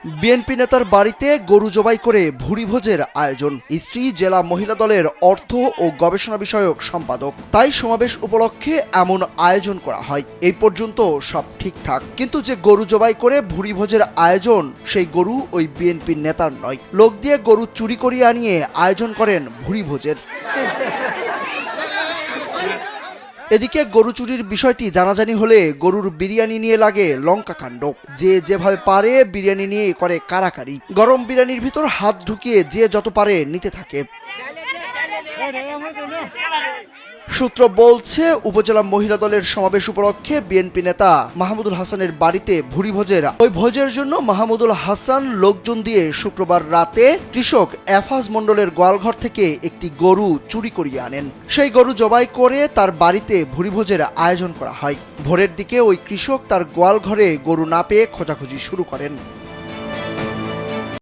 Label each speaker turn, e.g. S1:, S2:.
S1: BNP নেতার বাড়িতে গরু জবাই করে ভুরিভোজের আয়োজন। স্ত্রী জেলা মহিলা দলের অর্থ ও গবেষণা বিষয়ক সম্পাদক। তাই সমাবেশ উপলক্ষে এমন আয়োজন করা হয়। এই পর্যন্ত সব ঠিকঠাক, কিন্তু যে গরু জবাই করে ভুরিভোজের আয়োজন, সেই গরু ওই বিএনপি নেতার নয়। লোক দিয়ে গরু চুরি করিয়ে আনিয়ে আয়োজন করেন ভুরিভোজের। এদিকে গরু চুরির বিষয়টি জানাজানি হলে গরুর বিরিয়ানি নিয়ে লাগে লঙ্কা কাণ্ড। যে যেভাবে পারে বিরিয়ানি নিয়ে করে কারাকারি। গরম বিরিয়ানির ভিতর হাত ঢুকিয়ে যে যত পারে নিতে থাকে। সূত্র বলছে, উপজেলা মহিলা দলের সমাবেশ উপলক্ষে বিএনপি নেতা মাহমুদুল হাসানের বাড়িতে ভুরিভোজের ওই ভোজের জন্য মাহমুদুল হাসান লোকজন দিয়ে শুক্রবার রাতে কৃষক এফাজ মণ্ডলের গোয়ালঘর থেকে একটি গরু চুরি করিয়ে আনেন। সেই গরু জবাই করে তার বাড়িতে ভুরিভোজের আয়োজন করা হয়। ভোরের দিকে ওই কৃষক তার গোয়ালঘরে গরু না পেয়ে খোঁজাখুঁজি শুরু করেন।